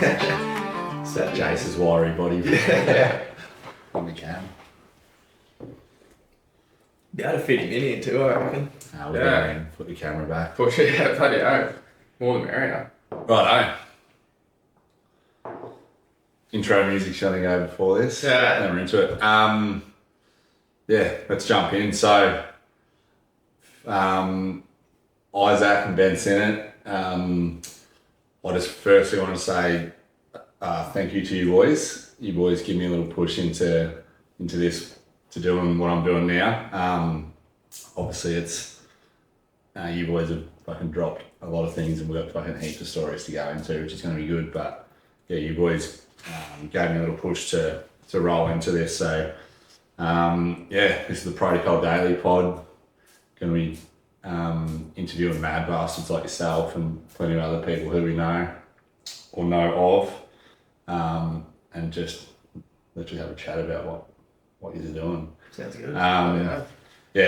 That Jace's wiry body. Yeah. On the cam. Be able to fit him in here too, I reckon. We'll go in, put the camera back. Push it, yeah, bloody hell. More the merrier. Righto. Intro music shall we go before this? Yeah. Then we're into it. Let's jump in. So, Isaac and Ben Sinnott, I just firstly want to say thank you to you boys. You boys give me a little push into this, to doing what I'm doing now. Obviously, it's you boys have fucking dropped a lot of things, and we've got fucking heaps of stories to go into, which is going to be good. But yeah, you boys gave me a little push to roll into this. So this is the Protocol Daily Pod. Going to be interviewing mad bastards like yourself and plenty of other people who we know or know of, and just literally have a chat about what you're doing. Sounds good.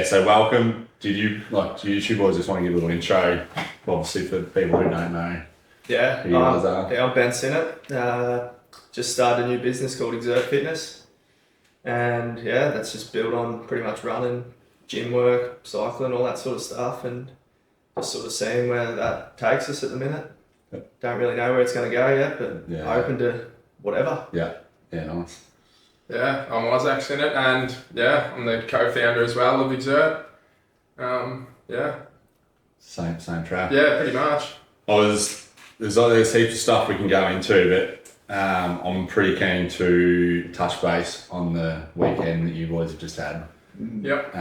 So welcome. Do you two boys just want to give a little intro, obviously for people who don't know? Yeah, who you guys are? I'm Ben Sinnott. Just started a new business called Exert Fitness, and that's just built on pretty much running, gym work, cycling, all that sort of stuff, and just sort of seeing where that takes us at the minute. Yep. Don't really know where it's going to go yet, but open to whatever. Yeah, nice. Yeah, I'm Isaac Sinnott, and I'm the co-founder as well of Exert. Same track. Yeah, pretty much. There's heaps of stuff we can go into, but I'm pretty keen to touch base on the weekend that you boys have just had. Yep.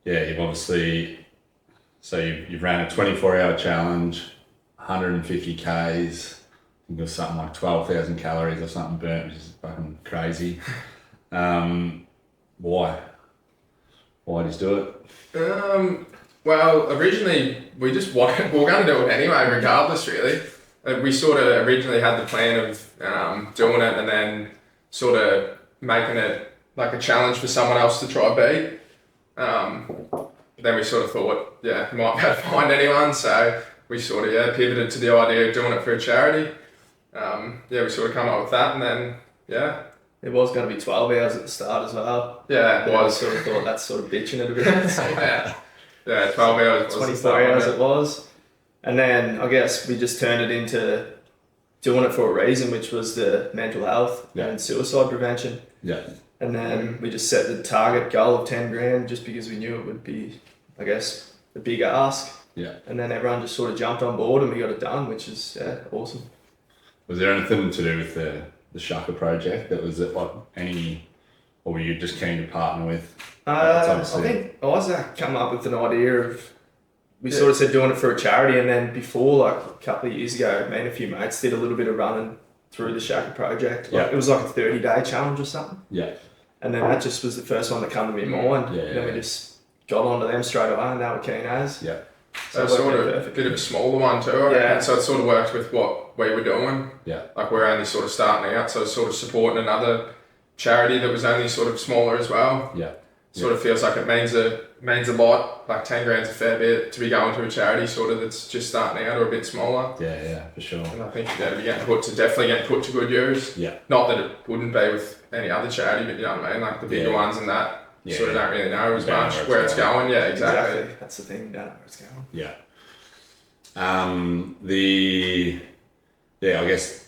You've obviously, you've ran a 24-hour challenge, 150 Ks, I think it was something like 12,000 calories or something burnt, which is fucking crazy. Why? Why did you do it? Well, originally we were going to do it anyway, regardless, really. We sort of originally had the plan of doing it and then sort of making it like a challenge for someone else to try beat. Then we sort of thought, we might be able to find anyone, so we sort of pivoted to the idea of doing it for a charity. We sort of come up with that, and then It was going to be 12 hours at the start as well. Yeah, it was. I sort of thought that's sort of bitching it a bit. So 12 hours was 24 hours it was. And then I guess we just turned it into doing it for a reason, which was the mental health and suicide prevention. Yeah. And then we just set the target goal of 10 grand just because we knew it would be, I guess, a big ask. Yeah. And then everyone just sort of jumped on board and we got it done, which is awesome. Was there anything to do with the Shaka project that was or were you just keen to partner with? I think Isaac came up with an idea of, we sort of said doing it for a charity, and then before, like a couple of years ago, me and a few mates did a little bit of running through the Shaka project. It was like a 30-day challenge or something. Yeah. And then that just was the first one that came to my mind. Then we just got onto them straight away and they were keen as. Yeah. So it's sort of a bit of a smaller one too, I reckon. So it sort of worked with what we were doing. Yeah. Like we're only sort of starting out, so sort of supporting another charity that was only sort of smaller as well. Yeah. Sort of feels like it means a lot. Like 10 grand's a fair bit to be going to a charity sort of that's just starting out or a bit smaller. Yeah, for sure. And I think that'd be definitely getting put to good use. Yeah. Not that it wouldn't be with any other charity, but you know what I mean? Like the bigger ones and that. Sort of don't really know as much where it's going. Yeah, exactly. That's the thing, you don't know where it's going. Yeah. I guess,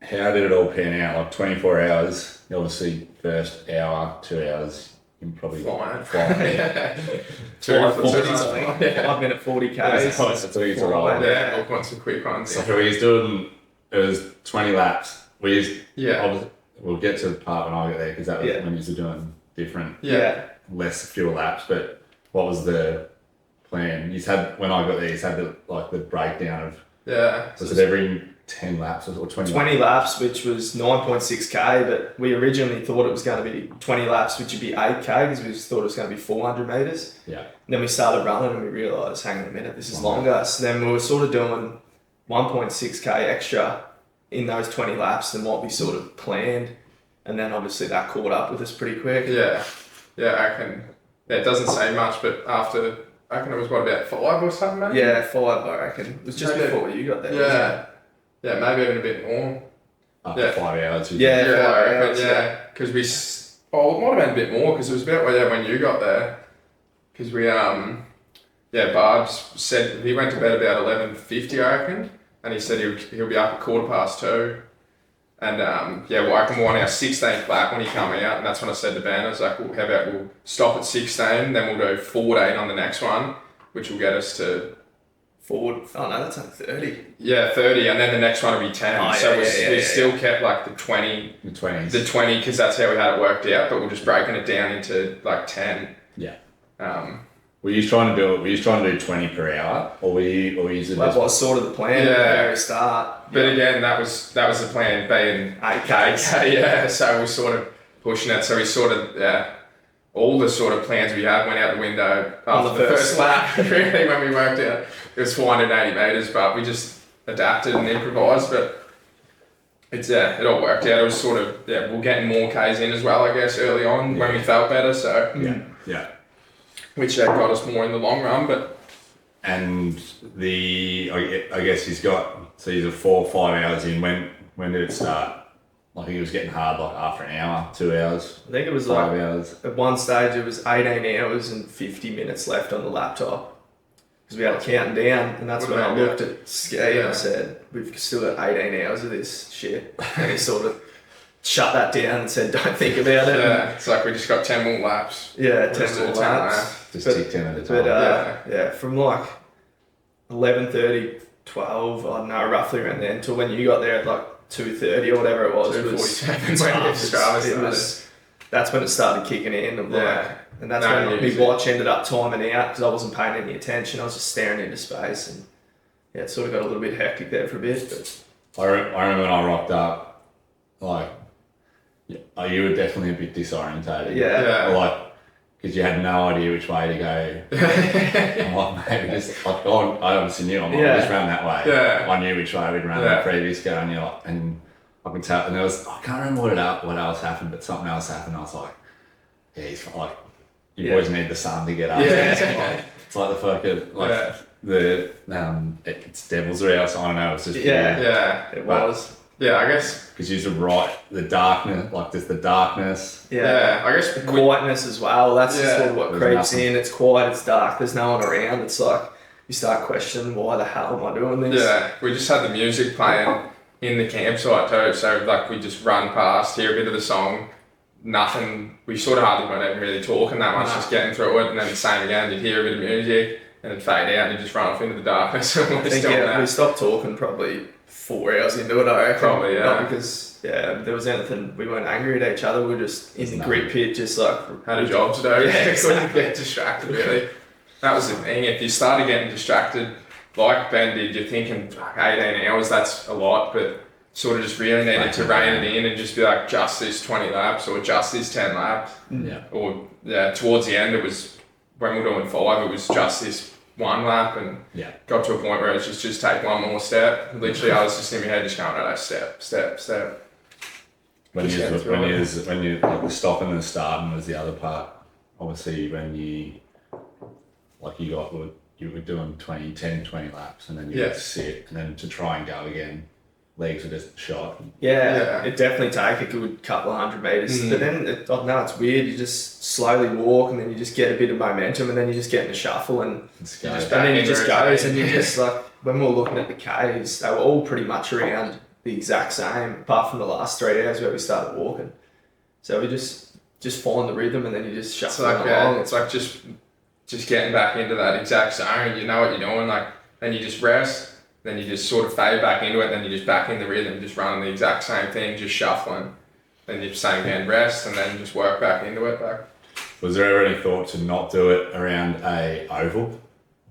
how did it all pan out? Like 24 hours, obviously first hour, 2 hours, you can probably flying. 5 minute 40 Ks. That's all you to roll. Yeah, we'll want some quick ones. So we was doing, it was 20 laps. We'll get to the part when I get there, because that was when you were doing different, less fewer laps. But what was the plan? When I got there, you had the breakdown of was it every 10 laps or 20 laps, which was 9.6k, but we originally thought it was going to be 20 laps, which would be 8k, because we just thought it was going to be 400 meters. Yeah. And then we started running and we realized, hang on a minute, this is longer. So then we were sort of doing 1.6k extra in those 20 laps than what we sort of planned. And then obviously that caught up with us pretty quick. Yeah, I reckon. It doesn't say much, but after, I reckon it was about 5 or something, maybe? Yeah, 5, I reckon. It was just before you got there. Yeah. Yeah, maybe even a bit more. After 5 hours. Yeah, 5 I hours, reckon, because it might have been a bit more because it was about when you got there. Because we Barb's said he went to bed about 11:50, I reckon, and he said he'll be up at 2:15. And well, I reckon we won our 16th lap when he came out, and that's when I said to Ben, I was like, well, how about we'll stop at 16, then we'll do 14 on the next one, which will get us to forward. Oh no, that's only 30. Yeah, 30, and then the next one will be 10. Oh, so yeah, we still kept like the 20. The 20s. The 20, because that's how we had it worked out, but we're just breaking it down into like 10. Yeah. Were you trying to do 20 per hour, or were you using that was sort of the plan at the very start. But again, that was the plan, being 8K, yeah. So we're sort of pushing it. So we sort of, all the sort of plans we had went out the window after the first lap. Really, when we worked out, it was 480 meters, but we just adapted and improvised. But it's it all worked out. It was sort of we're getting more Ks in as well, I guess, early on when we felt better. So yeah. Which got us more in the long run, but. And I guess he's got 4 or 5 hours in. When did it start? Like he was getting hard like after an hour, 2 hours. I think it was 5 hours. At one stage it was 18 hours and 50 minutes left on the laptop because we had it counting down, and that's when I looked at Ski and I said, we've still got 18 hours of this shit. And he sort of shut that down and said, don't think about it. Yeah, it's like we just got 10 more laps. Yeah, 10 more laps. Just tick 10 at a time. But from like 11:30, 12, I don't know, roughly around there, until when you got there at like 2:30 or whatever it was. 2:47. That's when it started kicking in. And that's when my watch ended up timing out because I wasn't paying any attention. I was just staring into space, and it sort of got a little bit hectic there for a bit. But I remember when I rocked up, like, you were definitely a bit disorientated. Yeah. Like, because you had no idea which way to go. I'm like, maybe just, I obviously knew, I'm like, just ran that way. Yeah. I knew which way we'd run the previous go, and and I can tell, and there was, I can't remember what else happened, but something else happened. I was like, he's like, you boys need the sun to get up. Yeah. It's like the fucking, it's Devil's Rouse, I don't know, it's just, it was. Yeah, I guess. Because you're right, the darkness, like there's the darkness. Yeah, I guess. The quietness as well, that's sort of what there's creeps nothing. in. It's quiet, it's dark, there's no one around. It's like, you start questioning, why the hell am I doing this? Yeah, we just had the music playing in the campsite too, so like we just run past, hear a bit of the song, nothing, we sort of hardly weren't even really talking that much, just getting through it, and then the same again, you'd hear a bit of music, and it'd fade out, and you'd just run off into the darkness. I think, we stopped talking probably 4 hours into it, I reckon. Probably, yeah. Not because, there was anything, we weren't angry at each other, we were just in the grit pit, just like... Had a job to do, couldn't get distracted really. That was the thing, if you started getting distracted, like Ben did, you're thinking, 18 hours, that's a lot, but sort of just really needed to rein it in and just be like, just this 20 laps or just this 10 laps. Yeah. Or, towards the end, it was, when we were doing 5, it was just this 1 lap, and got to a point where it was just take one more step. Literally, I was just in my head just going, no, step. When you like the stopping and starting was the other part. Obviously, when you were doing 20 laps, and then you would sit, and then to try and go again, legs were just shot. Yeah, it definitely take a good couple of 100 meters. But then, I don't know, it's weird. You just slowly walk, and then you just get a bit of momentum, and then you just get in a shuffle, and then it just goes. And you just like, when we were looking at the caves, they were all pretty much around the exact same, apart from the last 3 hours where we started walking. So we just find the rhythm, and then you just shuffle along. It's like just getting back into that exact zone. You know what you're doing, like, then you just rest. Then you just sort of fade back into it, then you just back in the rhythm, just running the exact same thing, just shuffling. Then you same again, rest, and then just work back into it. Was there ever any thought to not do it around a oval,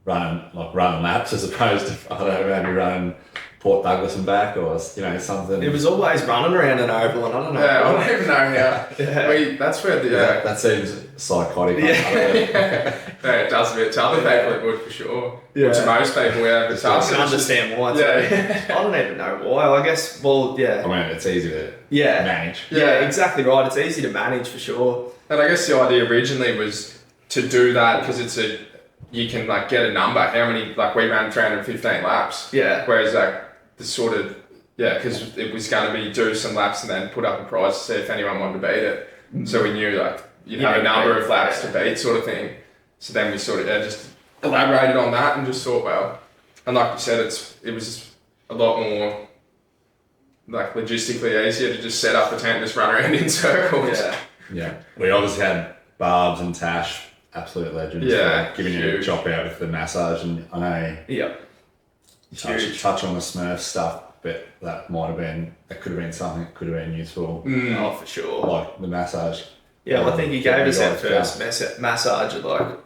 running laps as opposed to, I don't know, maybe running Port Douglas and back, or something? It was always running around an oval, and I don't know. Yeah, I don't even know how. That's where the that seems psychotic. It does a bit to other people. It would for sure. Yeah. To most people, I can understand why. I don't even know why. I guess. Well, yeah. I mean, it's easy to manage. Yeah, exactly right. It's easy to manage for sure. And I guess the idea originally was to do that because you can like get a number. How many, like we ran 315 laps. Yeah. Whereas like the sort of Yeah, because it was going to be do some laps and then put up a prize to see if anyone wanted to beat it. So we knew like you'd have a number of laps to beat sort of thing. So then we sort of just elaborated on that and just thought, well, and like you said, it was a lot more like logistically easier to just set up a tent and just run around in circles. Yeah. We obviously had Barbs and Tash, absolute legends. Yeah, giving you a chop out with the massage, and I know. Yeah. Touch on the Smurf stuff, but that could have been something that could have been useful. Oh, for sure. Like the massage. Yeah, well, I think he gave us our first massage at like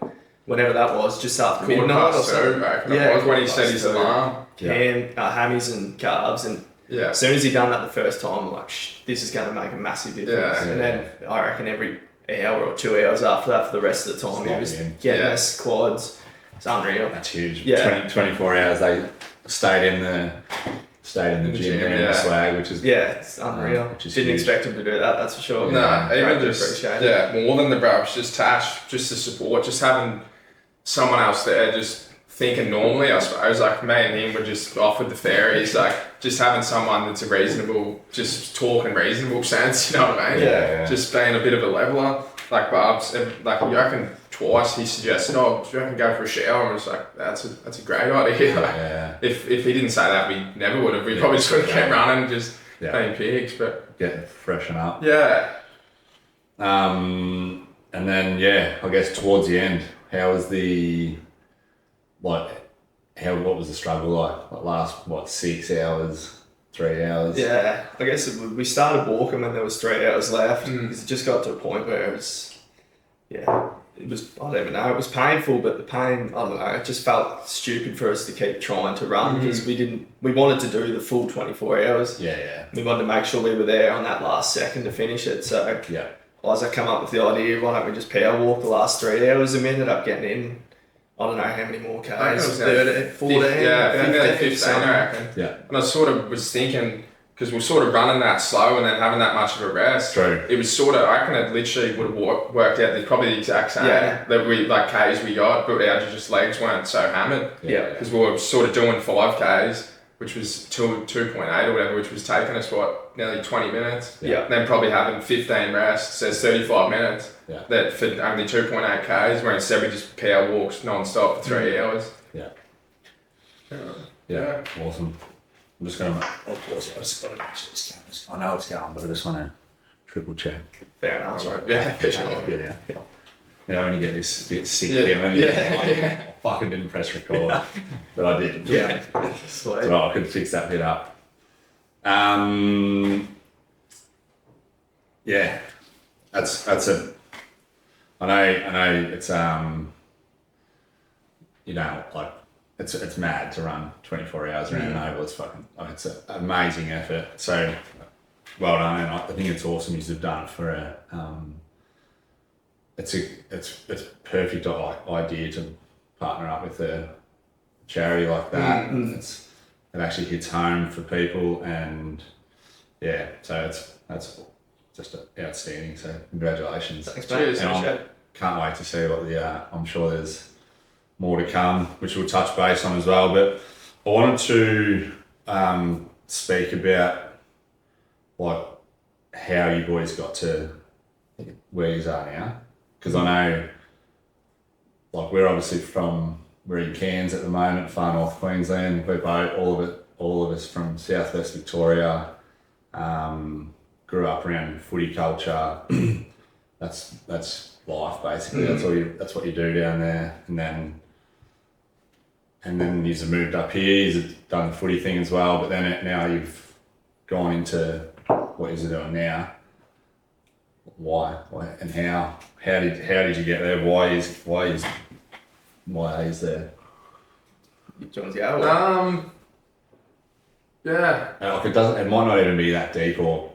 whenever that was, just after midnight or so. Yeah, was when he set his alarm. Hammies and calves, and as soon as he done that the first time, I'm like, this is going to make a massive difference. And then I reckon every hour or 2 hours after that for the rest of the time, he was getting us quads. It's unreal. That's huge. Yeah. 24 hours they stayed in the gym and the swag, which is it's unreal. Didn't expect him to do that, that's for sure. No, even just more than the brabs, just Tash, just the support, just having someone else there, just thinking normally, I suppose, like me and him were just off with the fairies, like just having someone that's a reasonable, just talking reasonable sense, you know what I mean? Yeah. Just being a bit of a leveler, like Barb's, like you reckon twice he suggested, do you reckon go for a shower? And I was like, that's a great idea. Like, if he didn't say that, we never would have. We probably just would have kept running, just being pigs, but getting freshen up. Yeah. And then I guess towards the end, how was what was the struggle like? Last 6 hours, 3 hours? Yeah, I guess we started walking when there was 3 hours left because it just got to a point where it was, it was, I don't even know, it was painful, but the pain, I don't know, it just felt stupid for us to keep trying to run because we wanted to do the full 24 hours. We wanted to make sure we were there on that last second to finish it. So as I come up with the idea, why don't we just power walk the last 3 hours, and we ended up getting in, I don't know how many more Ks, 30, 14, nearly 15, I reckon. Yeah. And I sort of was thinking, because we're sort of running that slow and then having that much of a rest. True. It was sort of, I reckon it literally would have worked out, probably the exact same that we, like Ks we got, but our just legs weren't so hammered. Because we were sort of doing 5Ks, which was 2.8 or whatever, which was taking us, nearly 20 minutes. And then probably having 15 rests, so 35 minutes. That for only 2.8 Ks, where instead we just power walks non-stop for 3 hours. Awesome. I'm just going to... I know it's going, but I just want to triple check. Fair enough. Right. Yeah, for sure. Yeah, when you get this bit sick feeling, I fucking didn't press record, but I did. Sweet. So I could fix that bit up. That's a... I know it's it's mad to run 24 hours around an oval. It's an amazing effort. So well done, and I think it's awesome you've done it for a. It's perfect idea to partner up with a charity like that. It actually hits home for people, and so that's just outstanding. So congratulations. Thanks, mate. And can't wait to see what I'm sure there's more to come, which we'll touch base on as well. But I wanted to speak about how you boys got to where you are now, because I know we're obviously we're in Cairns at the moment, far north Queensland. We're both all of us from southwest Victoria. Grew up around footy culture. That's life basically. That's what you do down there, and then you've moved up here. You've done the footy thing as well, but then now you've gone into what you're doing now. Why and how did you get there? Why is there? Do you want to go? It might not even be that deep, or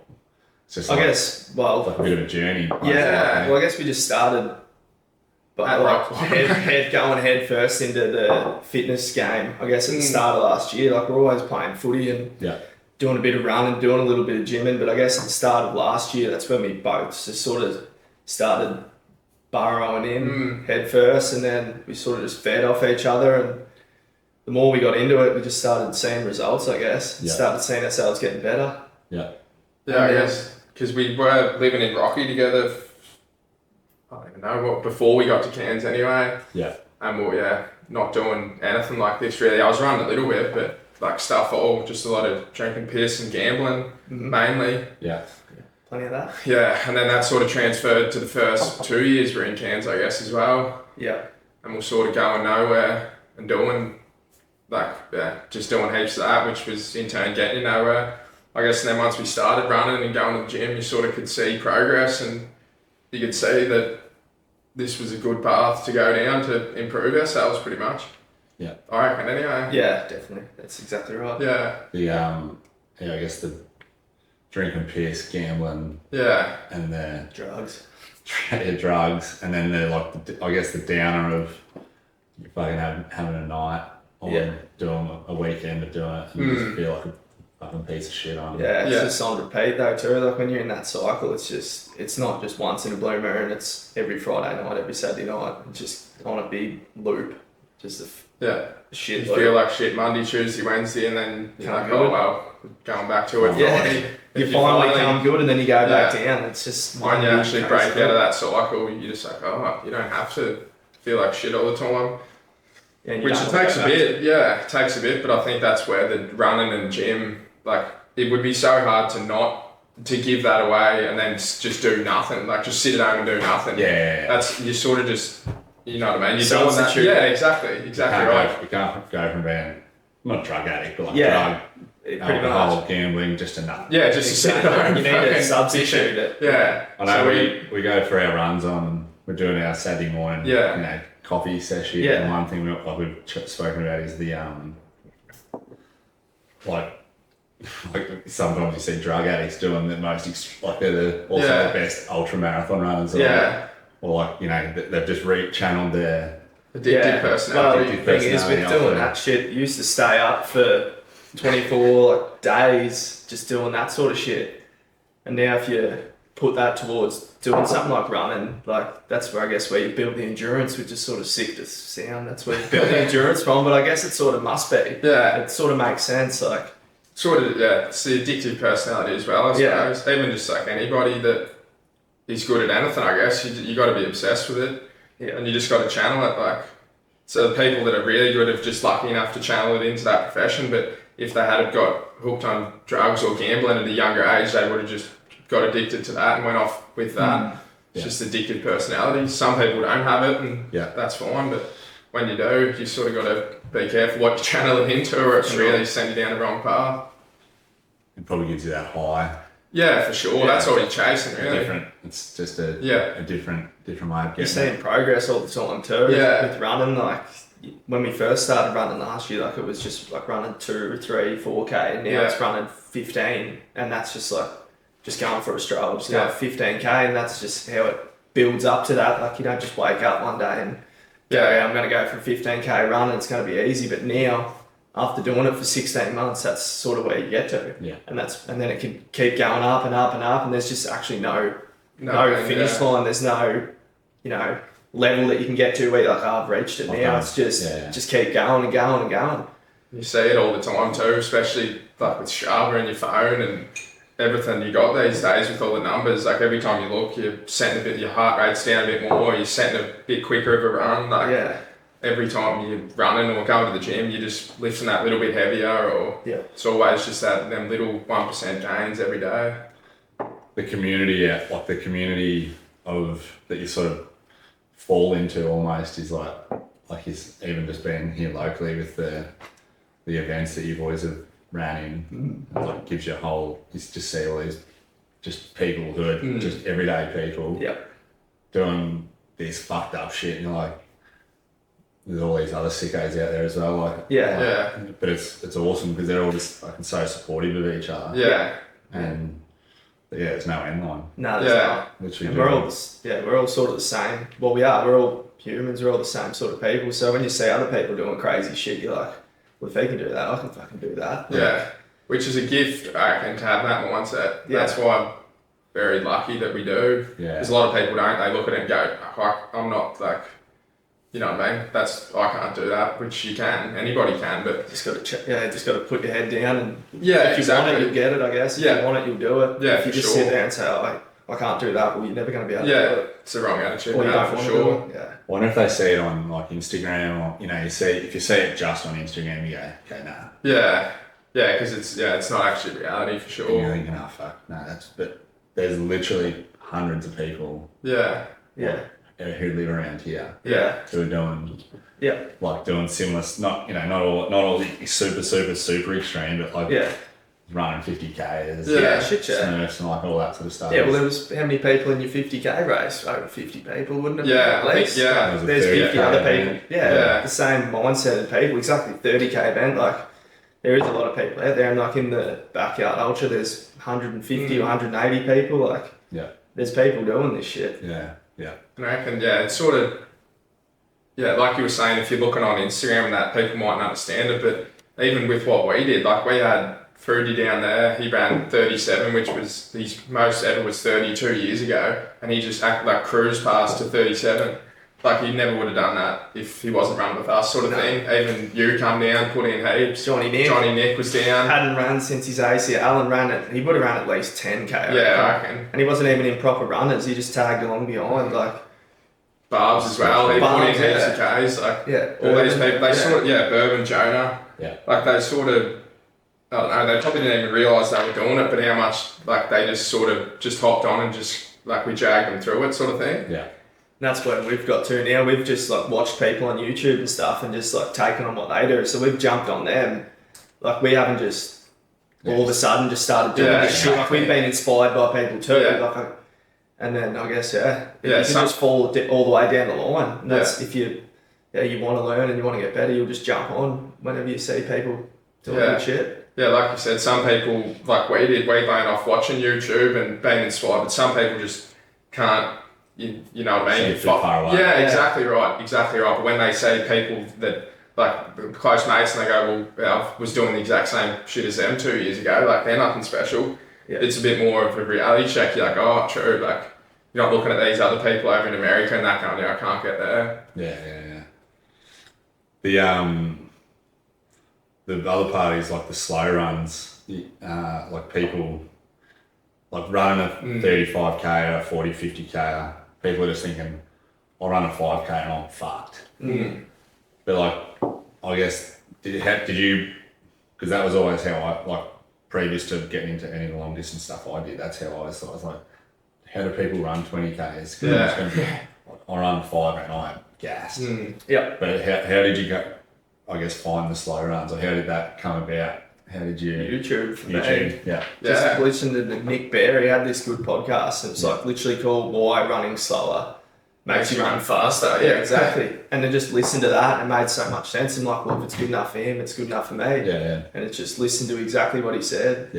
it's just I guess a bit of a journey. Well, I guess we just started going head first into the fitness game. I guess at the start of last year, we're always playing footy and doing a bit of running, doing a little bit of gymming. But I guess at the start of last year, that's when we both just sort of started burrowing in head first, and then we sort of just fed off each other. And the more we got into it, we just started seeing results, I guess. Yeah. Started seeing ourselves getting better. Yeah. Yeah, I guess because we were living in Rocky together. I don't even know what before we got to Cairns anyway. Yeah. And we were not doing anything like this really. I was running a little bit, but like stuff all just a lot of drinking piss and gambling mainly. Yeah. Plenty of that. Yeah, and then that sort of transferred to the first 2 years we're in Cairns, I guess, as well. Yeah. And we're sort of going nowhere and doing just doing heaps of that, which was in turn getting you nowhere. I guess. And then once we started running and going to the gym, you sort of could see progress, and you could see that this was a good path to go down to improve ourselves pretty much. Yeah. I reckon anyway. Yeah, definitely. That's exactly right. Yeah. I guess the drinking piss, gambling, Yeah. and the Drugs. drugs, and then I guess the downer of you fucking having a night on doing a weekend of doing it and just feel like a fucking piece of shit on. Yeah, it's just on repeat though too. Like when you're in that cycle, it's not just once in a blue moon. It's every Friday night, every Saturday night. It's just on a big loop. Just a shit. You feel like shit Monday, Tuesday, Wednesday, and then you're like, good. oh well, going back to it. Yeah. Friday. You finally come good, and then you go back down. It's just when you actually break out of that cycle, you're just like, oh, you don't have to feel like shit all the time. Yeah, which it takes a bit. Yeah, it takes a bit, but I think that's where the running and gym, like, it would be so hard to give that away and then just do nothing, like just sit at home and do nothing. Yeah. That's, you sort of just, you know what I mean? You're doing that. Substitute. Yeah, exactly right. You can't go from being not a drug addict, but like Yeah. drug, Pretty alcohol, much. gambling, just to nothing. Yeah, just to sit at home. You need to substitute it. Yeah. I know we go for our runs on. We're doing our Saturday morning, coffee session. Yeah. And one thing we've spoken about is the like sometimes you see drug addicts doing the most they're the best ultra marathon runners. Or like they've just channeled their addictive personality. Well, the thing is with doing that shit, you used to stay up for 24 days just doing that sort of shit, and now if you put that towards doing something like running, like that's where I guess where you build the endurance, which is sort of sick to sound. That's where you build the endurance from, but I guess it sort of must be. Yeah, it sort of makes sense. Like sort of, it's the addictive personality as well. I suppose even just like anybody that is good at anything, I guess you got to be obsessed with it, and you just got to channel it. Like, so the people that are really good are just lucky enough to channel it into that profession, but if they had got hooked on drugs or gambling at a younger age, they would have just got addicted to that and went off with that. It's just addictive personality. Some people don't have it, and that's fine, but when you do, you sort of got to be careful what you channel it into, or it's really send you down the wrong path. It probably gives you that high. Yeah, for sure. Yeah, that's all you're chasing, really. It's just a different way of getting you're seeing progress all the time too. Yeah. With running, like when we first started running last year, like it was just like running 2, 3, 4K, and now it's running 15, and that's just like just going for a stroll, just going 15K, and that's just how it builds up to that. Like you don't just wake up one day and go, I'm going to go for a 15K run and it's going to be easy. But now, after doing it for 16 months, that's sort of where you get to. Yeah. And then it can keep going up and up and up, and there's just actually no finish line. There's no, level that you can get to where you're like, I've reached it now. It's just keep going and going and going. You see it all the time too, especially like with Strava and your phone and everything you got these days with all the numbers. Like every time you look, you're setting your heart rate's down a bit more, you're setting a bit quicker of a run. Like every time you're running or going to the gym, you're just lifting that little bit heavier, or it's always just them little 1% gains every day. The community, the community of that you sort of fall into almost is like he's even just been here locally with the events that you boys have ran in. Like gives you you just see all these just people who are just everyday people doing this fucked up shit, and you're like, there's all these other sickos out there as well. But it's awesome because they're all just fucking so supportive of each other. Yeah. And there's no end line. No, there's not. Literally, we're all sort of the same. Well, we are. We're all humans. We're all the same sort of people. So when you see other people doing crazy shit, you're like, well, if they can do that, I can fucking do that. Yeah. Which is a gift, I reckon, to have that mindset. Yeah. That's why I'm very lucky that we do. Yeah. Because a lot of people don't. They look at it and go, I'm not like, You know what I mean? I can't do that, which you can. Anybody can, but Just got to put your head down and yeah, if you want it, you'll get it. I guess. If you want it, you'll do it. Yeah, if you just sit there and say, "Oh, I can't do that," well, you're never going to be able to do it. It's the wrong attitude. Or you don't for want sure. to do it. Yeah. I wonder if they see it on like Instagram, or if you see it just on Instagram, you go, okay, nah. Yeah, because it's not actually reality for sure. And you're thinking, oh fuck, no, but there's literally hundreds of people. Yeah. Who live around here. Yeah. Who are doing. Yeah. Like doing similar, not all super extreme, but like running 50Ks. Smurfs and like all that sort of stuff. Yeah, well, there was how many people in your 50K race? Over 50 people, wouldn't it? Yeah, at least. There's 50 other people. Yeah, the same mindset of people. Exactly, 30K event. Like, there is a lot of people out there, and like in the backyard ultra, there's 150 or 180 people. Like, there's people doing this shit. Yeah. And I reckon, it's sort of, like you were saying, if you're looking on Instagram and that, people mightn't understand it, but even with what we did, like we had Fruity down there, he ran 37, which was his most ever was 32 years ago, and he just acted like cruise past to 37. Like he never would have done that if he wasn't running with us, sort of thing. Even you come down, put in heaps. Johnny Nick was down. Hadn't run since his ACL and ran it. He would have ran at least 10K. I reckon. And he wasn't even in proper runners. He just tagged along behind, like. Barbs as well. He put in heaps of Ks. Like all these people, they sort of Bourbon Jonah. Yeah. Like they sort of. I don't know, they probably didn't even realise they were doing it, but how much, like, they just sort of just hopped on and just, like, we dragged them through it sort of thing. Yeah. And that's where we've got to now. We've just, like, watched people on YouTube and stuff and just, like, taken on what they do. So we've jumped on them. Like, we haven't just all of a sudden just started doing this shit. Like, we've been inspired by people too. Like, and then, I guess, you can just fall all the way down the line. And that's if you want to learn and you want to get better, you'll just jump on whenever you see people doing good shit. Yeah, like you said, some people, like we did, we went off watching YouTube and being inspired, but some people just can't, you know what I mean? Far away. Yeah, exactly right. But when they see people that, like, close mates, and they go, well, I was doing the exact same shit as them 2 years ago, like, they're nothing special. Yeah. It's a bit more of a reality check. You're like, oh, true, like, you're not looking at these other people over in America and that kind of, I can't get there. Yeah. The other part is like the slow runs, like people like running a 35K or 40, 50K, people are just thinking, I'll run a 5K and I'm fucked. But like, I guess, did you, because that was always how I, like previous to getting into any of the long distance stuff I did, that's how I was like, how do people run 20Ks? I run 5 and I'm gassed. But how did you go? I guess find the slow runs, or how did that come about? How did you YouTube for me? Just listen to Nick Bear. He had this good podcast, and it's like literally called "Why Running Slower Makes You Run Faster." Yeah, exactly. And then just listen to that, and it made so much sense. I'm like, well, if it's good enough for him, it's good enough for me. And it's just listened to exactly what he said.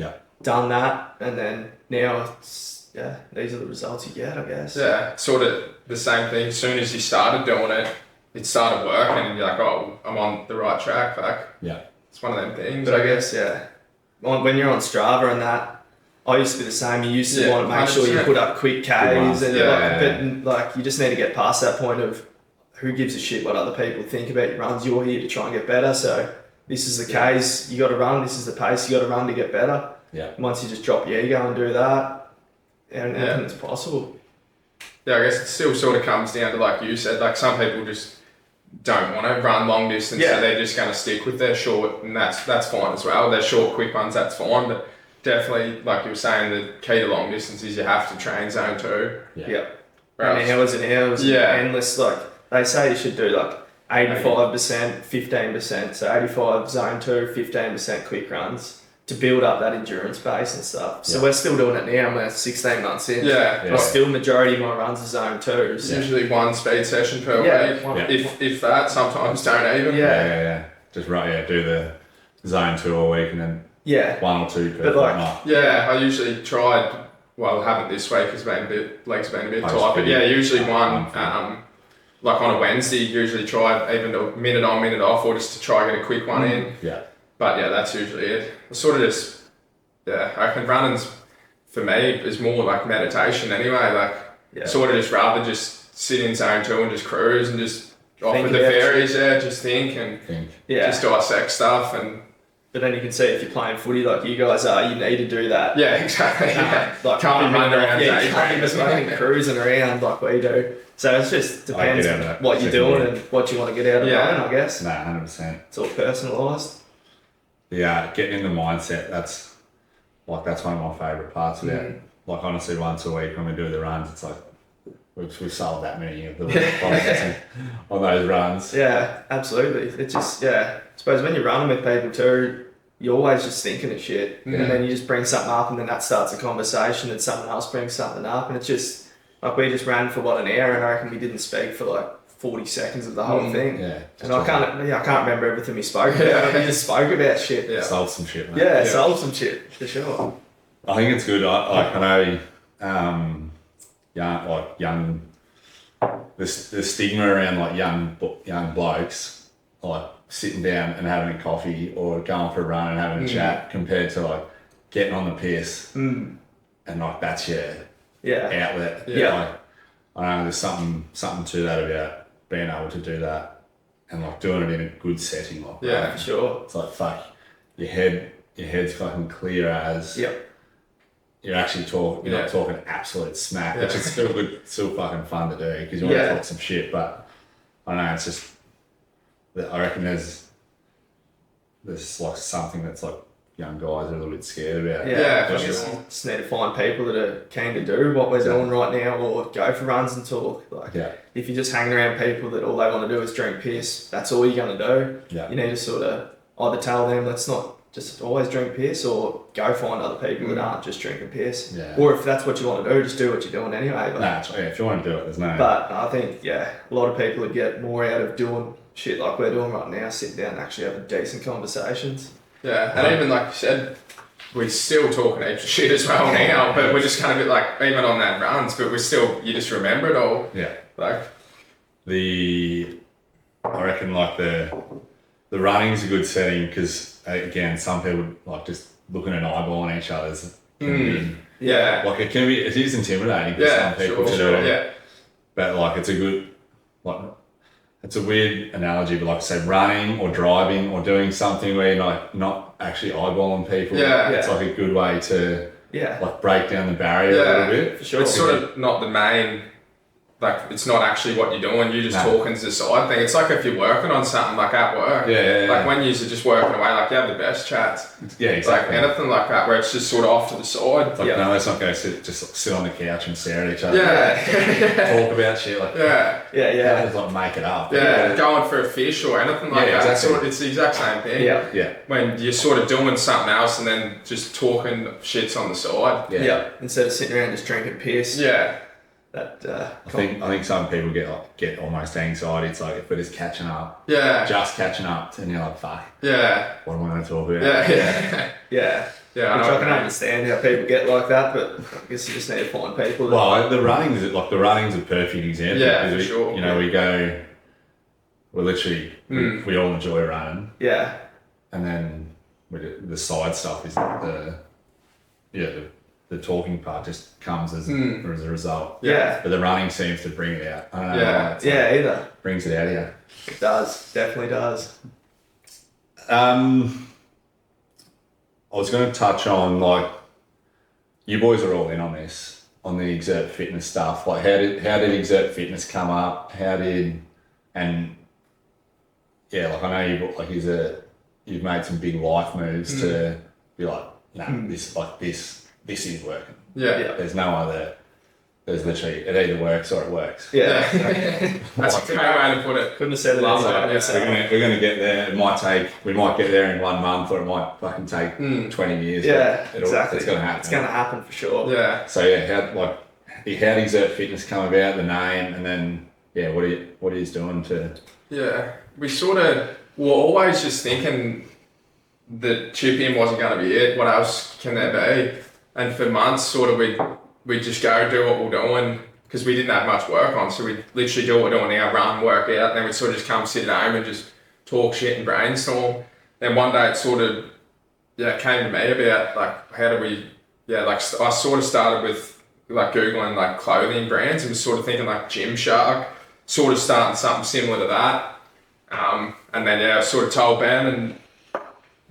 Done that, and then now it's these are the results you get, I guess. Yeah, sort of the same thing. As soon as you started doing it, it started working, and you're like, oh, I'm on the right track. Like, it's one of them things. But I guess, when you're on Strava and that, I used to be the same. You used to want to make sure you put up quick Ks, and but you just need to get past that point of who gives a shit what other people think about your runs. You're here to try and get better, so this is the Ks you got to run. This is the pace you got to run to get better. Once you just drop your ego and do that, anything is possible. Yeah, I guess it still sort of comes down to, like you said, like some people just don't want to run long distance, so they're just going to stick with their short, and that's fine as well. Their short, quick ones, that's fine, but definitely, like you were saying, the key to long distance is you have to train zone 2. And hours and hours, endless. Like they say, you should do like 85%, 15%. So 85 zone 2, 15% quick runs to build up that endurance base and stuff. So we're still doing it now. We're 16 months in. Still majority of my runs are zone 2. It's usually one speed session per week. If that, sometimes don't even. Just do the zone 2 a week and then 1 or 2 per night. I usually tried. Well, I haven't this week because legs have been a bit tight. But usually one. Like on a Wednesday, usually try even a minute on, minute off, or just to try get a quick one in. But that's usually it. It's sort of just, I think running's, for me, is more like meditation anyway. Like, sort of just rather just sit in zone 2 and just cruise and just off Think with the about fairies, just think and Yeah. just dissect stuff. And But then you can see if you're playing footy like you guys are, you need to do that. yeah, exactly. Like Can't be running around yeah, you daydreaming. can't be just running cruising around like we do. So it just depends get out of on that. what you're doing and what you want to get out of running, I guess. No, 100%. It's all personalised. Yeah, getting in the mindset, that's one of my favourite parts about it. Like honestly, once a week when we do the runs, it's like we've sold that many of the products on those runs. Yeah, absolutely. It's just, I suppose when you're running with people too, you're always just thinking of shit. And then you just bring something up and then that starts a conversation and someone else brings something up. And it's just, like we just ran for an hour and I reckon we didn't speak for like 40 seconds of the whole thing. Yeah. And I can't remember everything we spoke about. We just spoke about shit. Yeah. Sold some shit, mate. Yeah, sold some shit, for sure. I think it's good. I know, the stigma around like young blokes, like sitting down and having a coffee or going for a run and having a chat compared to like getting on the piss and like that's your outlet. Yeah. Like, I know there's something to that about being able to do that and like doing it in a good setting. Like Yeah, for sure. it's like fuck, your head's fucking clear as. Yep. You're actually talking. You're not talking absolute smack, which is still good, still fucking fun to do because you want to talk some shit. But I don't know. It's just that I reckon there's like something that's like young guys are a little bit scared about. Yeah, for just, sure. just need to find people that are keen to do what we're doing right now or go for runs and talk. Like, if you're just hanging around people that all they want to do is drink piss, that's all you're going to do. Yeah. You need to sort of either tell them, let's not just always drink piss, or go find other people that aren't just drinking piss. Yeah. Or if that's what you want to do, just do what you're doing anyway. But, If you want to do it, there's no. but I think, a lot of people would get more out of doing shit like we're doing right now, sitting down and actually having decent conversations. Yeah, and even like you said, we're still talking extra shit as well now, but we're just kind of a bit like, even on that runs, but we're still, you just remember it all. Yeah. Like, I reckon like the running is a good setting because again, some people like just looking and eyeballing each other's. yeah. Like it is intimidating for some people to do it. Yeah. But like it's a weird analogy, but like I said, running or driving or doing something where you're like not actually eyeballing people. It's like a good way to like break down the barrier a little bit. For sure. It's sort of not the main, like it's not actually what you're doing, you're just talking to the side thing. It's like if you're working on something like at work. Like when you're just working away, like you have the best chats. Yeah, exactly. Like anything like that where it's just sort of off to the side. Like, no, let's not go sit on the couch and stare at each other. Talk about shit like just like make it up. Going for a fish or anything like that. Exactly. It's the exact same thing. Yeah. When you're sort of doing something else and then just talking shits on the side. Instead of sitting around just drinking piss. I think some people get almost anxiety. It's like if we're just catching up, and you're like, fuck, what am I going to talk about? Which I can understand how people get like that, but I guess you just need to find people. The running's a perfect example. Yeah, for sure. You know, we're literally we all enjoy running. Yeah. And then the side stuff is the talking part just comes as a result. Yeah. But the running seems to bring it out. I don't know. Either. Brings it out of you. It does. Definitely does. I was going to touch on, like, you boys are all in on this, on the Exert Fitness stuff. Like, how did Exert Fitness come up? I know you've made some big life moves to be like, this is working. There's no other. There's literally, it either works or it works. That's a great way to put it. Couldn't have said it any better. We're gonna get there. We might get there in 1 month, or it might fucking take 20 years. Exactly. It's gonna happen. It's gonna happen for sure. So how did Exert Fitness come about, the name, and then what are you doing to? We sort of were always just thinking that chip-in wasn't going to be it. What else can there be? And for months, sort of we'd just go do what we're doing because we didn't have much work on. So we'd literally do what we're doing now, run, work out, and then we'd sort of just come sit at home and just talk shit and brainstorm. Then one day it sort of came to me about like how do we I sort of started with like Googling like clothing brands and was sort of thinking like Gymshark sort of starting something similar to that. And then I sort of told Ben and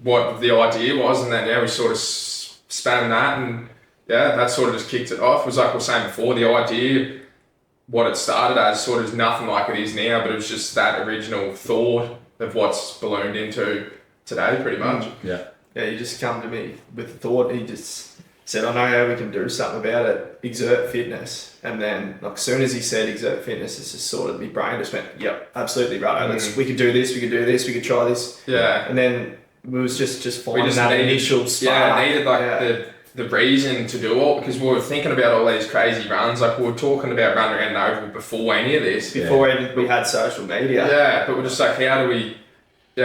what the idea was, and then we sort of span that, and that sort of just kicked it off. It was like we were saying before, the idea, what it started as, sort of is nothing like it is now, but it was just that original thought of what's ballooned into today, pretty much. Yeah, you just come to me with the thought. He just said, I know how we can do something about it, Exert Fitness. And then, like, as soon as he said Exert Fitness, it's just sort of, my brain just went, yep, absolutely right. We could do this, we could do this, we could try this. Yeah. And then it was just finding that initial spark. Yeah, needed the reason to do it, because we were thinking about all these crazy runs. Like, we were talking about running around the oval before any of this. Before even we had social media. Yeah, but we're just like, how do we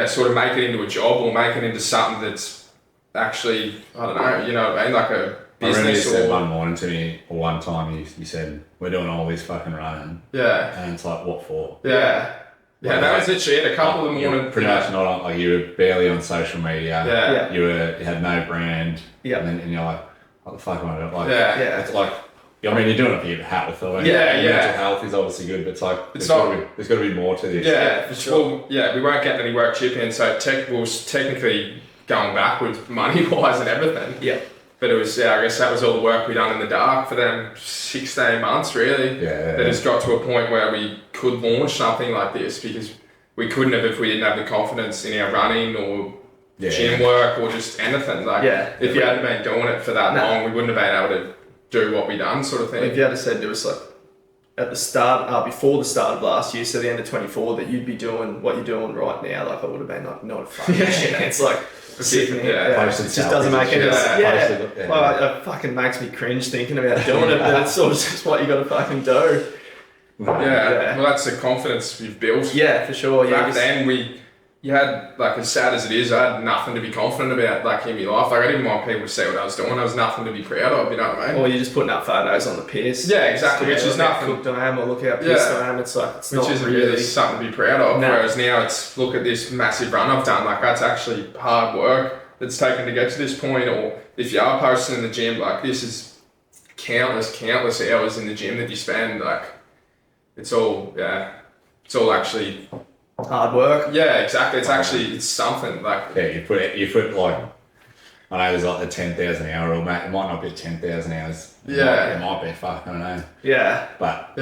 sort of make it into a job or make it into something that's actually, I don't know, you know what I mean, like a business. I remember you said one morning to me, or one time you said, we're doing all this fucking running. Yeah. And it's like, what for? Yeah. Yeah, that was literally it. A couple of the morning. Pretty much not on, like, you were barely on social media. Yeah. You had no brand. Yeah. And you're like, what the fuck am I doing? Like, Yeah. It's like, I mean, you're doing it for your health, though. Yeah. Mental health is obviously good, but it's like, there's got to be more to this. Yeah, for sure. Well, we weren't getting any work chip in, so we was technically going backwards money-wise and everything. Yeah. But it was, I guess that was all the work we done in the dark for them 16 months, really. Yeah. That has got to a point where we could launch something like this, because we couldn't have if we didn't have the confidence in our running or gym work or just anything. Like, if you hadn't been doing it for that long, we wouldn't have been able to do what we done, sort of thing. If you had said to us, like, at the start, before the start of last year, so the end of 24, that you'd be doing what you're doing right now, like, I would have been like, not a fucking chance. Like, sitting here, it just doesn't make any sense. Well, it fucking makes me cringe thinking about doing it, but it's sort of just what you got to fucking do. Yeah, well, that's the confidence we've built. Yeah, for sure. Back then, you had, like, as sad as it is, I had nothing to be confident about, like, in my life. Like, I didn't want people to see what I was doing. There was nothing to be proud of, you know what I mean? Or you're just putting up photos on the piss. Yeah, exactly, which is nothing. Look how cooked I am, or look how pissed I am. It's like, it's which not isn't really something to be proud of. Whereas now it's, look at this massive run I've done. Like, that's actually hard work that's taken to get to this point. Or if you are posting in the gym, like, this is countless hours in the gym that you spend. Like, it's all actually hard work. Yeah, exactly. It's actually, it's something, like. Yeah, you put like, I know there's like the 10,000 hour rule, mate. It might not be 10,000 hours. It might be, fuck, I don't know. Yeah. But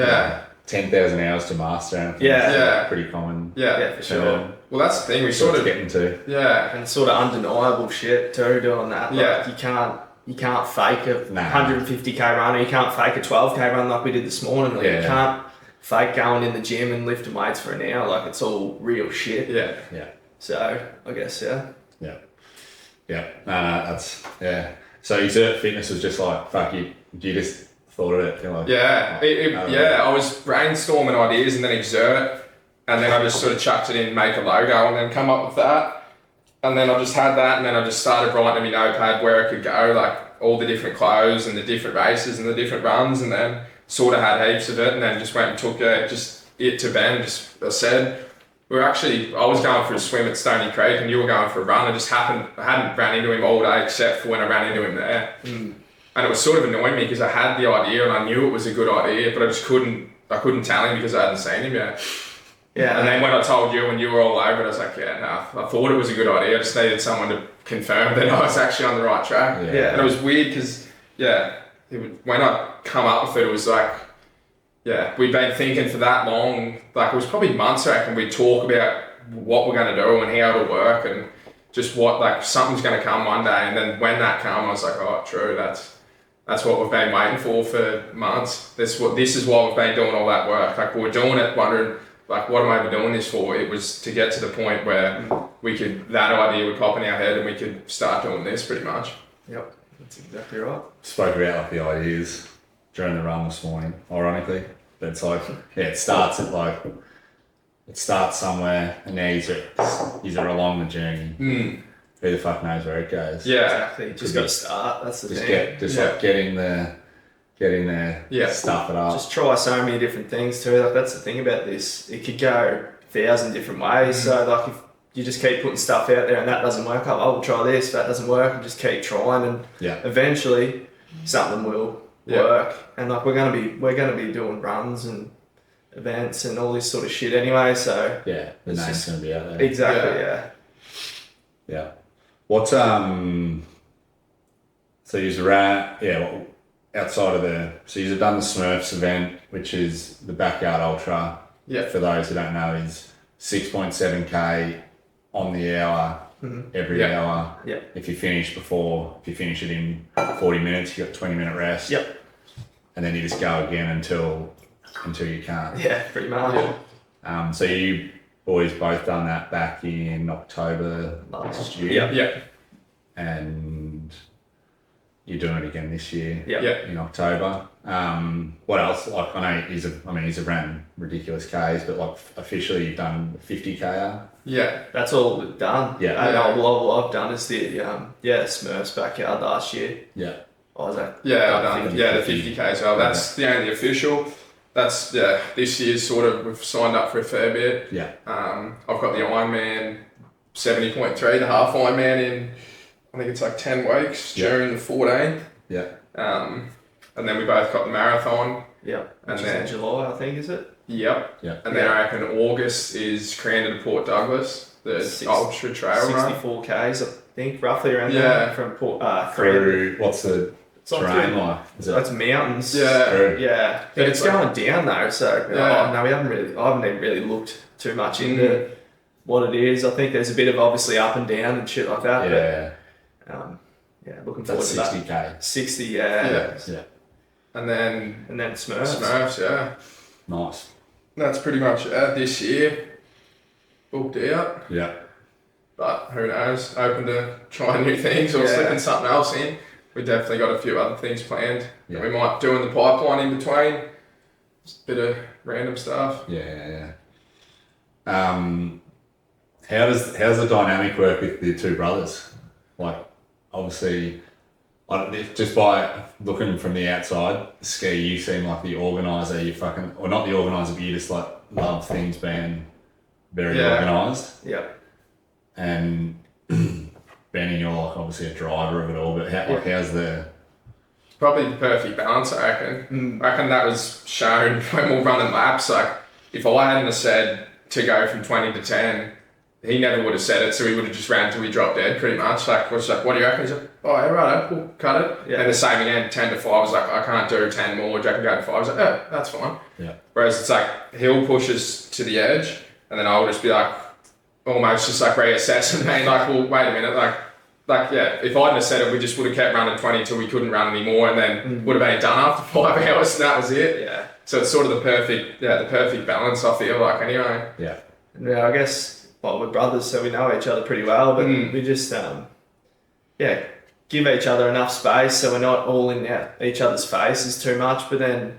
10,000 hours to master anything. Yeah. Pretty common. Yeah, for sure. Well, that's the thing, we sort of getting to. Yeah. And sort of undeniable shit too, doing that. Like, you can't fake a 150k run, or you can't fake a 12k run like we did this morning. Like, you can't fake going in the gym and lifting weights for an hour. Like, it's all real shit. Yeah. So I guess Yeah. No, that's So Exert Fitness was just like, fuck you just thought of it. Like, I was brainstorming ideas, and then Exert, and then I just sort of chucked it in, make a logo, and then come up with that. And then I just had that, and then I just started writing in my notepad where I could go, like all the different clothes and the different races and the different runs, and then sort of had heaps of it, and then just went and took it to Ben and just said, I was going for a swim at Stony Creek and you were going for a run. I hadn't ran into him all day except for when I ran into him there. And it was sort of annoying me because I had the idea and I knew it was a good idea, but I just couldn't tell him because I hadn't seen him yet. Yeah. And then when I told you and you were all over it, I was like, I thought it was a good idea. I just needed someone to confirm that I was actually on the right track. Yeah. And it was weird because, when I come up with it, it was like, we'd been thinking for that long, like it was probably months, I reckon, we'd talk about what we're going to do and how it'll work and just what, like, something's going to come one day. And then when that came, I was like, oh, true, that's what we've been waiting for months. This is why we've been doing all that work. Like, we were doing it, wondering, like, what am I even doing this for? It was to get to the point where that idea would pop in our head and we could start doing this pretty much. Yep, that's exactly right. Spoke about like the ideas during the run this morning, ironically. But it's like, it starts somewhere and now you're along the journey. Who the fuck knows where it goes? Yeah, exactly. Just got to start. That's the thing. Like getting there, stuff it up. Just try so many different things too. Like, that's the thing about this. It could go 1,000 different ways. So like, if you just keep putting stuff out there and that doesn't work, we'll try this. That doesn't work, and just keep trying, and eventually something will work. And like, we're gonna be doing runs and events and all this sort of shit anyway. So yeah, the it's name's just- going to be out there. exactly, yeah. Yeah. What's so you've ran outside of so you've done the Smurfs event, which is the backyard ultra. Yeah. For those who don't know, is 6.7k on the hour every Yeah. hour. Yeah. If you finish it in 40 minutes, you got 20-minute rest. Yep. And then you just go again until you can't. Yeah, pretty much. So you boys both done that back in October last year. Yeah. Yeah. And you're doing it again this year. Yeah. Yeah. In October. What else? Like I know he's ran ridiculous Ks, but like officially you've done 50k. Yeah. That's all we've done. Yeah. And all I've done is the Smurfs backyard last year. Yeah. I was like, Yeah, I've done 50. the 50k as well. That's the only official. That's this year's sort of we've signed up for a fair bit. Yeah. I've got the Ironman 70.3, the half Ironman in I think it's like 10 weeks during the 14th. Yeah. And then we both got the marathon. yeah. And Which is then- in July, I think, is it? Yep. Yeah. And then I reckon August is Crandon to Port Douglas, the ultra trail run. 64 Ks, I think, roughly around Yeah. there from Port Crandon. Through what's the It's not terrain too- like? Is it That's mountains. Yeah. through? Yeah, but it's like- going down though. So Yeah. no, I haven't even really looked too much into what it is. I think there's a bit of obviously up and down and shit like that. Yeah. But, looking forward That's to that. 60k. 60, Yeah. Yeah. And then and then Smurfs. Smurfs, yeah. Nice. That's pretty much it this year. Booked out. Yeah. But who knows? Open to trying new things or Yeah. slipping something else in. We definitely got a few other things planned. Yeah. We might do in the pipeline in between. Just a bit of random stuff. Yeah. How's the dynamic work with the two brothers? Like, obviously, just by looking from the outside, Ski, you seem like the organizer. Or not the organizer, but you just like love things being very Yeah. organised. Yeah. And Benny, you're like obviously a driver of it all. But how's the Probably the perfect balance, I reckon. I reckon that was shown when we were running laps. Like, if I hadn't have said to go from 20 to 10, he never would have said it, so he would have just ran till he dropped dead, pretty much. Like, was like, what do you reckon? He's like, oh, yeah, right, we'll cut it. Yeah. And the same again, 10 to 5, I was like, I can't do 10 more, Jack can go to 5. I was like, oh, that's fine. Yeah. Whereas it's like, he'll push us to the edge, and then I'll just be like, almost just like reassessing, and like, well, wait a minute, like, yeah, if I hadn't have said it, we just would have kept running 20 till we couldn't run anymore, and then would have been done after 5 hours, and that was it. Yeah. So it's sort of the perfect balance, I feel like, anyway. yeah. Yeah, I guess, well, we're brothers, so we know each other pretty well, but we just, give each other enough space so we're not all in each other's faces too much, but then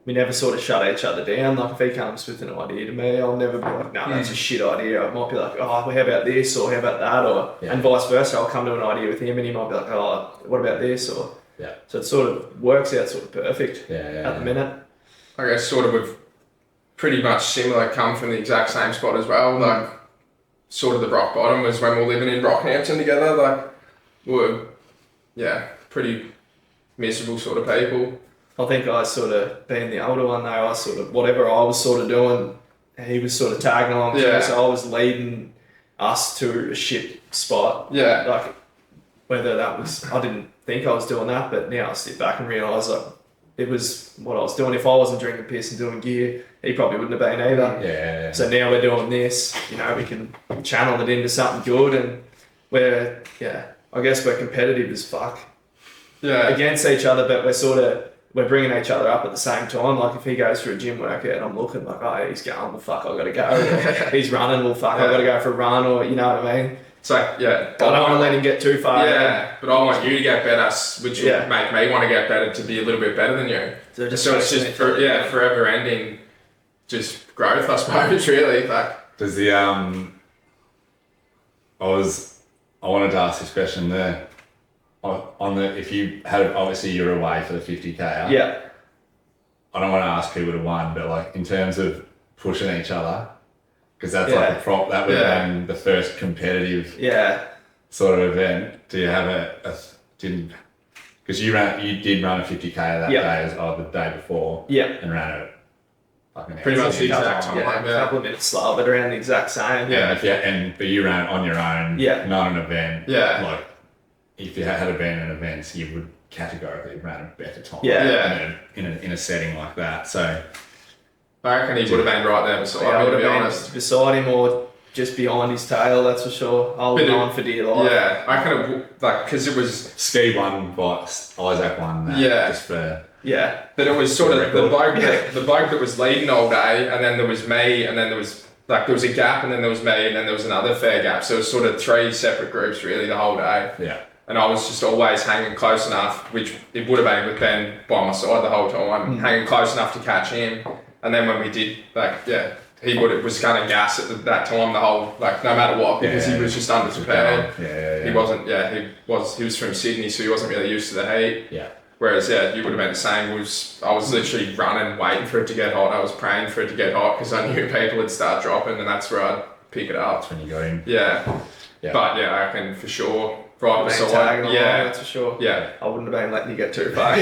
we never sort of shut each other down. Like, if he comes with an idea to me, I'll never be like, no, that's a shit idea. I might be like, oh, well, how about this, or how about that, or and vice versa. I'll come to an idea with him and he might be like, oh, what about this, or Yeah. so it sort of works out sort of perfect Yeah. at the minute. I guess sort of we've pretty much similar, come from the exact same spot as well. Like, sort of the rock bottom was when we were living in Rockhampton together. Like, we were, pretty miserable sort of people. I think I sort of, being the older one though, I sort of, whatever I was sort of doing, he was sort of tagging along to Yeah. me, so I was leading us to a shit spot. Yeah. Like, whether that was, I didn't think I was doing that, but now I sit back and realise like, it was what I was doing. If I wasn't drinking piss and doing gear, he probably wouldn't have been either. Yeah. So now we're doing this, we can channel it into something good, and I guess we're competitive as fuck Yeah. against each other, but we're bringing each other up at the same time. Like, if he goes for a gym workout, I'm looking like, oh, he's going, well, fuck, I gotta go. Or he's running, well, fuck, I gotta go for a run, or you know what I mean? It's like, I don't want to let him get too far. Yeah, but I want you to get better, which will Yeah. make me want to get better to be a little bit better than you. So So it's just, forever ending, just growth, I suppose, really. Like, Does the I wanted to ask this question there. If you had, obviously you're away for the 50k. Yeah. I don't want to ask who would have won, but like in terms of pushing each other, because that's like a prop. That would have been the first competitive sort of event. Do you have because you did run a 50k that day the day before. Yeah. And ran it fucking Pretty much the exact time. Yeah, a couple of minutes slower, but around the exact same. Yeah. But you ran on your own, not an event. Yeah. Like, if you had been an event, you would categorically run a better time. In a setting like that. So I reckon he would have been right there beside me, to be honest. Beside him or just behind his tail, that's for sure. Holding on for dear life. Yeah, I kind of, like, because it was... Ski won, but Isaac won that. Yeah. Just for... Yeah. But it was sort of the bloke that was leading all day, and then there was me, and then there was a gap, and then there was me, and then there was another fair gap. So it was sort of 3 separate groups really the whole day. Yeah. And I was just always hanging close enough, which it would have been with Ben by my side the whole time, hanging close enough to catch him. And then when we did, he was going to gas at that time the whole, no matter what, because he was just underprepared. He wasn't, he was from Sydney, so he wasn't really used to the heat. Yeah. Whereas, you would have been the same. I was literally running, waiting for it to get hot. I was praying for it to get hot because I knew people would start dropping, and that's where I'd pick it up. That's when you got him. Yeah. But I reckon for sure, right beside. That's for sure. Yeah. I wouldn't have been letting you get too far.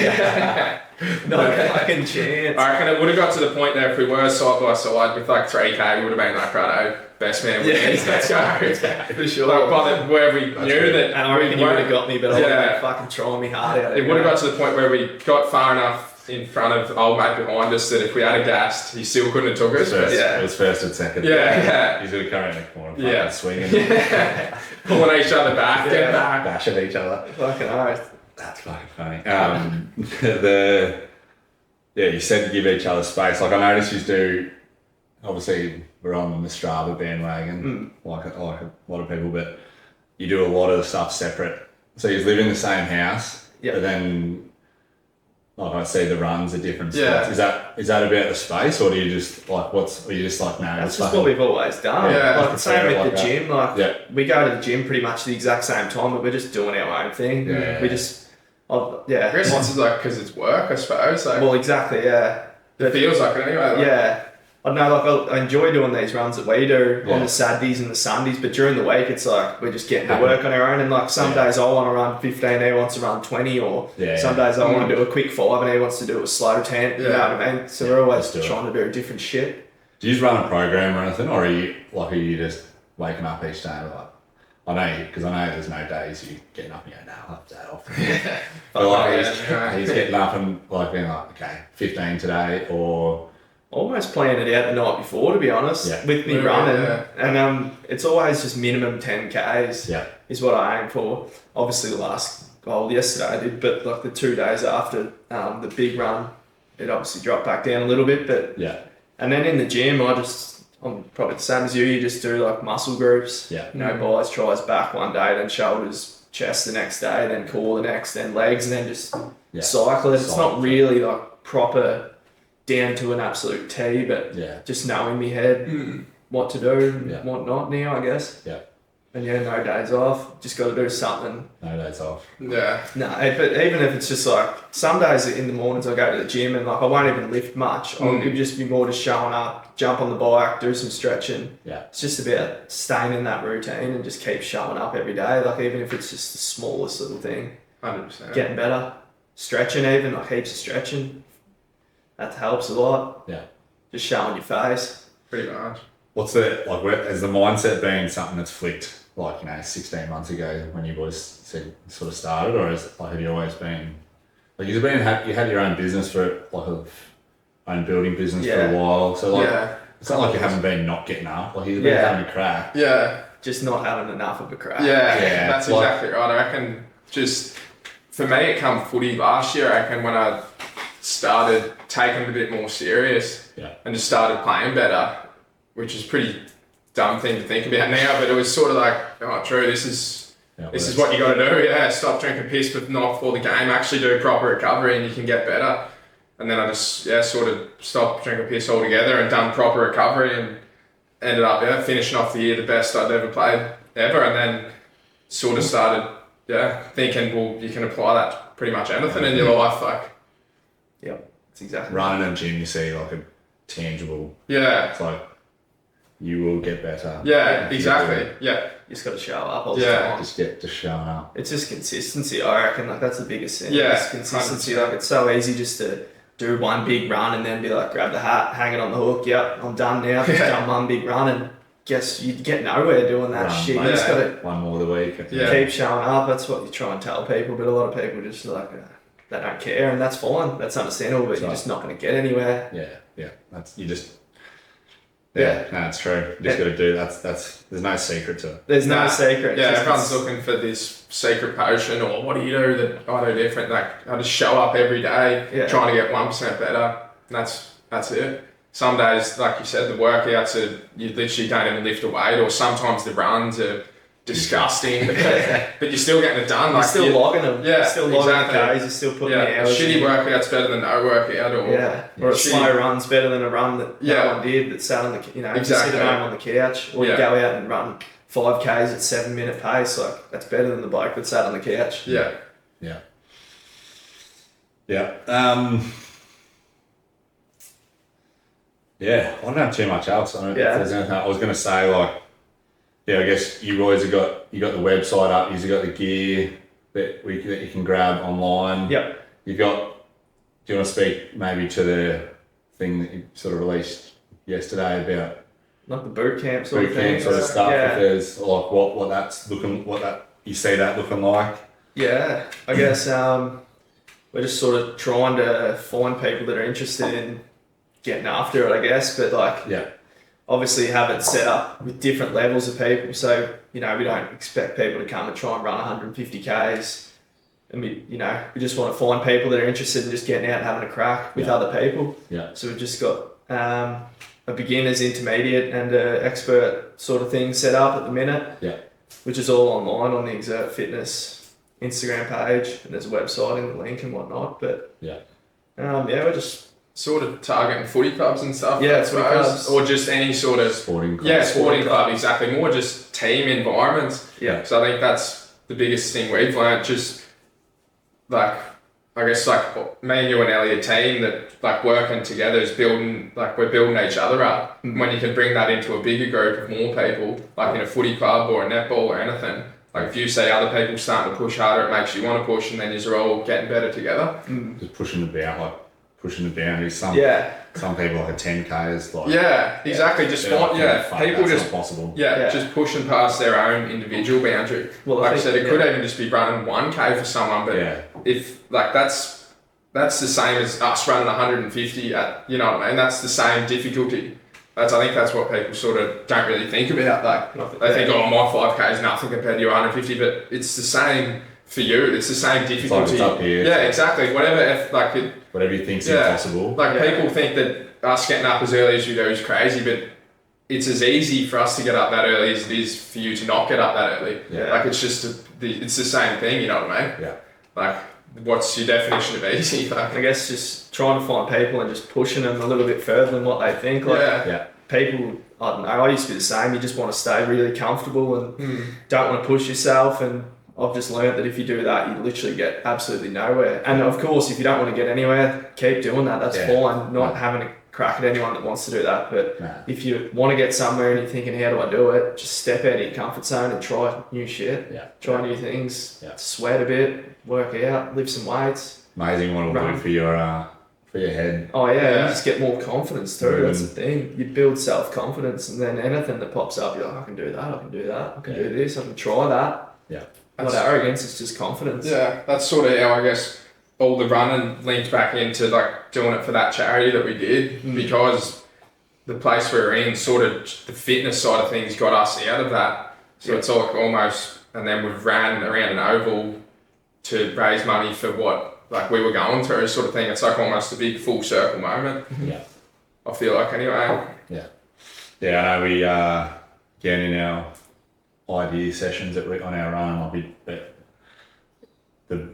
Not a fucking chance. I reckon it would have got to the point there if we were side by side with 3K, we would have been like, righto, best man wins. Let's go. For sure. But where we knew that. And I reckon you would have got me, but I would have been fucking trying me hard out. It would have got to the point where we got far enough in front of old mate behind us that if we had a gassed, he still couldn't have took us. It was first and second. Yeah. He's going to come in the corner, swinging. Pulling each other back. Get back. Bashing each other. Fucking oath. That's fucking funny. You said to give each other space. Like, I noticed you do, obviously, we're on the Strava bandwagon, like a lot of people, but you do a lot of stuff separate. So you live in the same house, but then, like I see the runs at different spots. Is that about the space, or do you just no? That's just what we've always done. Yeah, the same with the gym. We go to the gym pretty much the exact same time, but we're just doing our own thing. We just, I guess it's because it's work, I suppose. Well, exactly. Yeah. It feels like it anyway. I know, I enjoy doing these runs that we do on the Saturdays and the Sundays, but during the week it's like we're just getting to work on our own, and some days I want to run 15, he wants to run 20, or some days I want to do a quick 5 and he wants to do a slow 10, you know what I mean? So we're always trying to do different shit. Do you just run a program or anything, or are you just waking up each day and I know there's no days you getting up and you go, no, I'll have that off. But he's getting up and being like, okay, 15 today, or... Almost planning it out the night before, to be honest, with me running. And it's always just minimum 10Ks is what I aim for. Obviously yesterday I did, but the 2 days after the big run, it obviously dropped back down a little bit. But and then in the gym, I'm probably the same as you just do muscle groups. Buys, tries back one day, then shoulders, chest the next day, then core the next, then legs, and then just cycle it. It's not really proper down to an absolute T, but just knowing me head what to do and what not now, I guess. And no days off. Just got to do something. No days off. Yeah. No, but even if it's just some days in the mornings I go to the gym and I won't even lift much. It'll just be more just showing up, jump on the bike, do some stretching. It's just about staying in that routine and just keep showing up every day. Even if it's just the smallest little thing. 100%. Getting better. Stretching even, heaps of stretching. That helps a lot. Just showing your face. Pretty much. What's has the mindset been something that's flicked 16 months ago when you boys sort of started, or have you always been you had your own business for own building business for a while, so it's not like you haven't been not getting up, you've been having a crack. Just not having enough of a crack. That's exactly right. I reckon just for me it come footy last year. I reckon when I started taking it a bit more serious and just started playing better, which is a pretty dumb thing to think about now, but it was sort of true, this is what you got to do. Stop drinking piss but not before the game, actually do proper recovery and you can get better. And then I just sort of stopped drinking piss altogether and done proper recovery and ended up finishing off the year the best I'd ever played ever, and then sort of started thinking, well, you can apply that pretty much anything in your life. It's exactly running in a gym, you see a tangible, it's you will get better. Exactly. You just got to show up all the time. Just showing up. It's just consistency, I reckon. That's the biggest thing. Yeah, it's consistency. 100%. It's so easy just to do one big run and then be like, grab the hat, hang it on the hook. Yep, I'm done now. Just done one big run, and guess you get nowhere doing that shit. You just got to one more of the week. keep showing up. That's what you try and tell people, but a lot of people just like they don't care, and that's fine. That's understandable, but you're just not going to get anywhere. Yeah. That's no, it's true. You just got to do that's. There's no secret to it. There's no secret. Yeah, everyone's looking for this secret potion, or what do you do that I do different? Like I just show up every day, trying to get 1% better. And that's it. Some days, like you said, the workouts are you literally don't even lift a weight, or sometimes the runs are disgusting, but you're still getting it done. You're still logging them. Yeah, still logging the Ks. You're still putting the hours. A shitty workout's better than no workout, or a slow run's better than a run that no one did that sat on the just sit at home on the couch, or you go out and run 5Ks at 7-minute pace. Like that's better than the bloke that sat on the couch. Yeah. I don't have too much else. I don't know if there's anything. I was going to say, like, I guess you boys have got the website up. You've got the gear that you can grab online. Yep. You've got. Do you want to speak maybe to the thing that you sort of released yesterday about like the boot camp sort of stuff? If there's like what that's looking, what that you see that looking like. Yeah, I guess we're just sort of trying to find people that are interested in getting after it, I guess, but obviously have it set up with different levels of people. So, we don't expect people to come and try and run 150 Ks. And we just want to find people that are interested in just getting out and having a crack with other people. Yeah. So we've just got a beginner's, intermediate and an expert sort of thing set up at the minute. Yeah. Which is all online on the Exert Fitness Instagram page, and there's a website in the link and whatnot. But we're just sort of targeting footy clubs and stuff. Yeah, footy clubs. Or just any sort of sporting club. Yeah, sporting club, exactly. More just team environments. Yeah. So I think that's the biggest thing we've learned. Just like I guess like me and you and Elliot team that like working together is building, like we're building each other up. Mm-hmm. When you can bring that into a bigger group of more people, like in a footy club or a netball or anything. Like if you see other people starting to push harder, it makes you want to push, and then you're all getting better together. Just pushing the boundaries. Some people like a 10K is like exactly. Just people just possible. Just pushing past their own individual boundary. Well, like I said, it could even just be running 1K for someone, but if like that's the same as us running 150 at, you know what I mean? That's the same difficulty. I think that's what people sort of don't really think about. Like they think, oh, my 5K is nothing compared to your 150, but it's the same for you. It's the same difficulty. It's up here. Yeah, exactly. Whatever you think's impossible. Like people think that us getting up as early as we do is crazy, but it's as easy for us to get up that early as it is for you to not get up that early. Yeah. Like it's just it's the same thing. You know what I mean? Yeah. Like, what's your definition of easy? I guess just trying to find people and just pushing them a little bit further than what they think. People, I don't know, I used to be the same. You just want to stay really comfortable and don't want to push yourself. And I've just learned that if you do that, you literally get absolutely nowhere. And of course, if you don't want to get anywhere, keep doing that. That's fine. Not having a crack at anyone that wants to do that. But if you want to get somewhere and you're thinking, how do I do it? Just step out of your comfort zone and try new shit. Try new things. Sweat a bit, work out, lift some weights. Amazing what it'll do for your head. Oh you just get more confidence too. That's the thing. You build self-confidence, and then anything that pops up, you're like, I can do that, I can do that, I can do this, I can try that. Yeah. Not arrogance, it's just confidence. Yeah, that's sort of how I guess all the running linked back into like doing it for that charity that we did, because the place we were in, sort of the fitness side of things got us out of that. So it's like almost, and then we've ran around an oval to raise money for what like we were going through, sort of thing. It's like almost a big full circle moment. Yeah. I feel like anyway. Yeah. Yeah, I know we again in our idea sessions that we on our run, the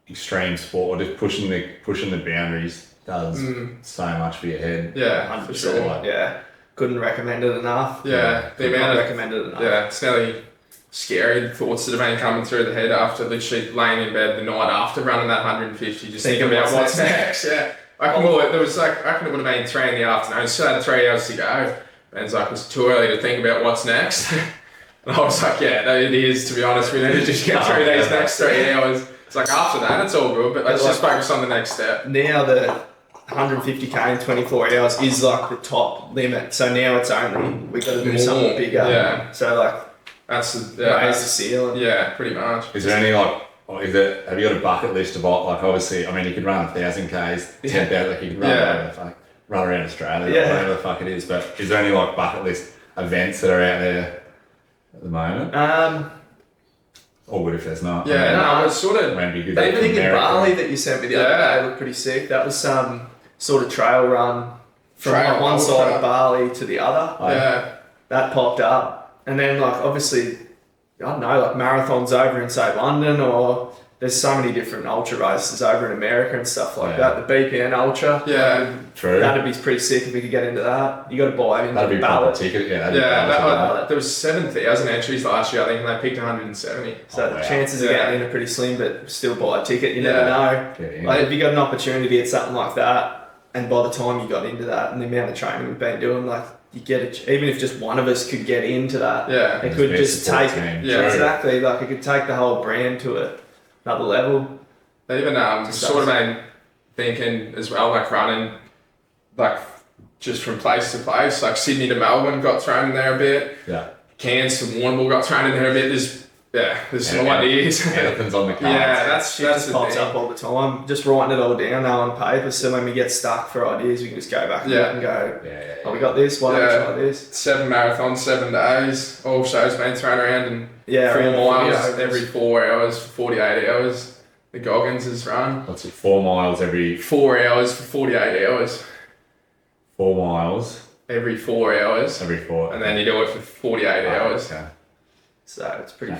extreme sport or just pushing the boundaries does so much for your head. Yeah, for sure. Couldn't recommend it enough. The amount of recommended enough. It's nearly scary thoughts that have been coming through the head after literally laying in bed the night after running that 150, just thinking about what's next. I reckon it would have been 3 in the afternoon, still had 3 hours to go. And it's like, it's too early to think about what's next. And I was like, it is, to be honest. We need to just get through these next 3 hours. It's like after that, it's all good, but let's just focus on the next step. Now 150k in 24 hours is like the top limit. So now it's only, we've got to do something bigger. Yeah. So like, That's raise the ceiling. Yeah, pretty much. Is there any like, or have you got a bucket list about, like, obviously, I mean, you could run 1,000 Ks, 10,000, like you can run around Australia, or whatever the fuck it is, but is there any like bucket list events that are out there at the moment? Or what if there's not? Yeah, no, it's sort of. Maybe good. That thing in Bali that you sent me the other day looked pretty sick. That was some sort of trail run from Trail one ultra. side of Bali to the other. Yeah. That popped up. And then like obviously, I don't know, like marathons over in say London, or there's so many different ultra races over in America and stuff like that. The BPN Ultra. Yeah. True. That'd be pretty sick if we could get into that. You got to buy into That'd be the a proper ballot. ticket. Yeah. There was 7,000 entries last year, I think, and they picked 170. So the chances of getting in are pretty slim, but still buy a ticket. You never know. Like if you got an opportunity at something like that, and by the time you got into that and the amount of training we've been doing, like you get it. Even if just one of us could get into that, it could just take it. Yeah, exactly. Like it could take the whole brand to another level. Even sort of been thinking as well, like running, like just from place to place, like Sydney to Melbourne got thrown in there a bit. Yeah. Cairns to Warrnambool got thrown in there a bit. There's some ideas. Anything's on the cards. Yeah, that's Just pops up all the time. Just writing it all down now on paper, so when we get stuck for ideas, we can just go back and go, oh, we got this, why don't we try this? 7 marathons, 7 days, all shows been thrown around, and 4 miles every 4 hours for 48 hours. The Goggins has run. What's it, 4 miles every... 4 hours for 48 hours. 4 miles? Every 4 hours. Every 4. And then you do it for 48 hours. Okay. So it's pretty...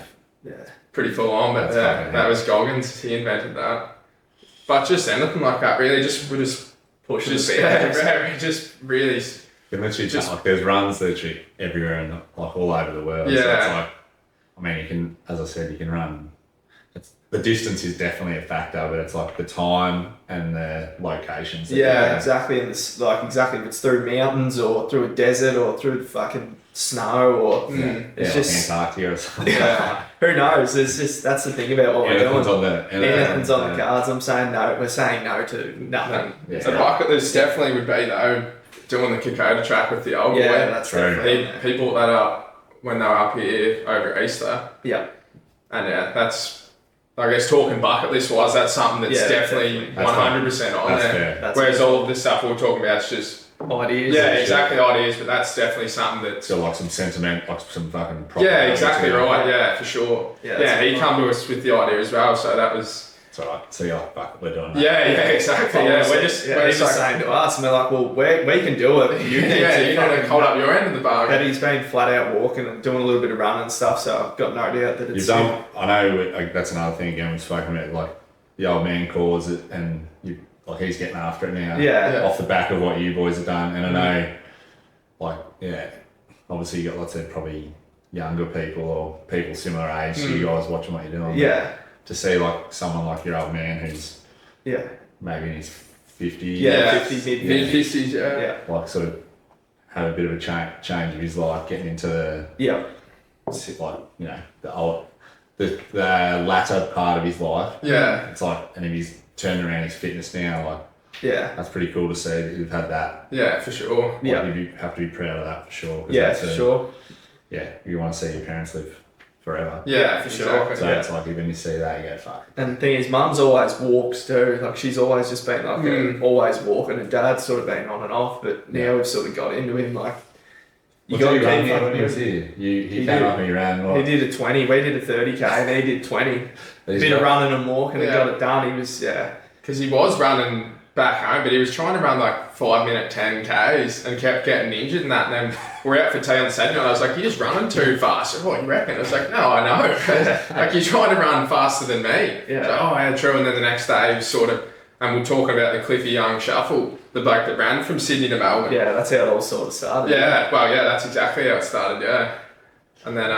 Pretty full on, but that was Goggins. He invented that. But just anything like that, really. We're just pushing just, just really. You can literally like there's runs literally everywhere and like all over the world. So it's like, I mean, you can, as I said, you can run. The distance is definitely a factor, but it's like the time and the locations. Exactly. And it's like exactly if it's through mountains or through a desert or through the fucking snow or it's just Antarctica or something. Who knows? It's just that's the thing about what we're doing. Anything's on the cards. I'm saying no. We're saying no to nothing. The bucket list definitely would be though doing the Kokoda track with the old boy. That's true. He brought that up when they were up here over Easter. Yeah. And that's. I guess talking bucket list wise, that's something that's definitely 100% on there. Whereas all of the stuff we're talking about is just ideas. Yeah, exactly ideas, but that's definitely something that's so like some sentiment, like some fucking proper. Yeah, exactly right. Yeah, for sure. Yeah, he come to us with the idea as well, so that was. It's alright. So yeah, fuck, we're doing that. Yeah, exactly. Yeah, we're just saying to us, and we're like, well, we can do it. You need to. You got to hold up your end of the bargain. But he's been flat out walking and doing a little bit of running and stuff, so I've got no doubt that it's. You've done. I know like, that's another thing again. We've spoken about like the old man calls it, and like he's getting after it now. Yeah. Off the back of what you boys have done, and I know, like obviously you got lots of probably younger people or people similar age to you guys watching what you're doing. Yeah. To see like someone like your old man who's maybe in his 50s, 50s, mid-50s, yeah, like sort of have a bit of a change of his life, getting into the like the latter part of his life. Yeah, it's like, and if he's turned around his fitness now, like that's pretty cool to see that you've had that. Yeah, for sure. Like, you have to be proud of that for sure. Yeah, for sure. Yeah, you want to see your parents live forever. Yeah, for sure. So it's like when you see that, you go, fuck. And the thing is, Mum's always walks too. Like she's always just been like always walking, and Dad's sort of been on and off. But now we've sort of got into him. Like you got to run for when he was here. He came up and he ran. What? He did a 20. We did a 30k, and he did 20. Bit of running and walking, and got it done. He was because he was running back home, but he was trying to run like 5-minute 10Ks and kept getting injured and that. And then we're out for tea on Saturday and I was like, you're just running too fast. I said, what you reckon? I was like, no, I know. Like you're trying to run faster than me. Yeah. So, oh, yeah, true. And then the next day he was sort of, and we're talking about the Cliffy Young Shuffle, the bloke that ran from Sydney to Melbourne. Yeah, that's how it all sort of started. Yeah, well, yeah, that's exactly how it started, yeah. And then,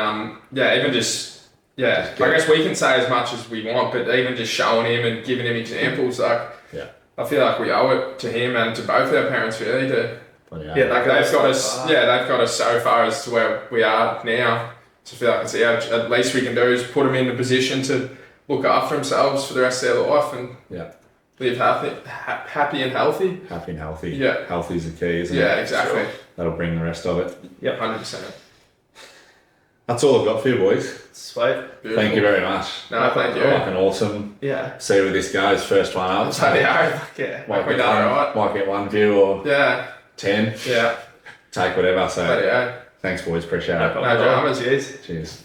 even just, I guess we can say as much as we want, but even just showing him and giving him examples, like, I feel like we owe it to him and to both our parents really to. They've got us so far as to where we are now. So I feel like it's at least we can do is put them in a position to look after themselves for the rest of their life, and live happy and healthy. Happy and healthy. Yeah. Healthy is the key, isn't it? Yeah, exactly. Sure. That'll bring the rest of it. Yep. 100%. That's all I've got for you, boys. Sweet. Beautiful. Thank you very much. No, thank you. Fucking awesome. Yeah. See where this goes. First one up. Bloody hell. Yeah. Might We get, know, right? might get 1 view or Yeah. 10. Yeah. Take whatever. So Bloody hell. thanks, boys. Appreciate No it. problem. No dramas. Cheers. Cheers.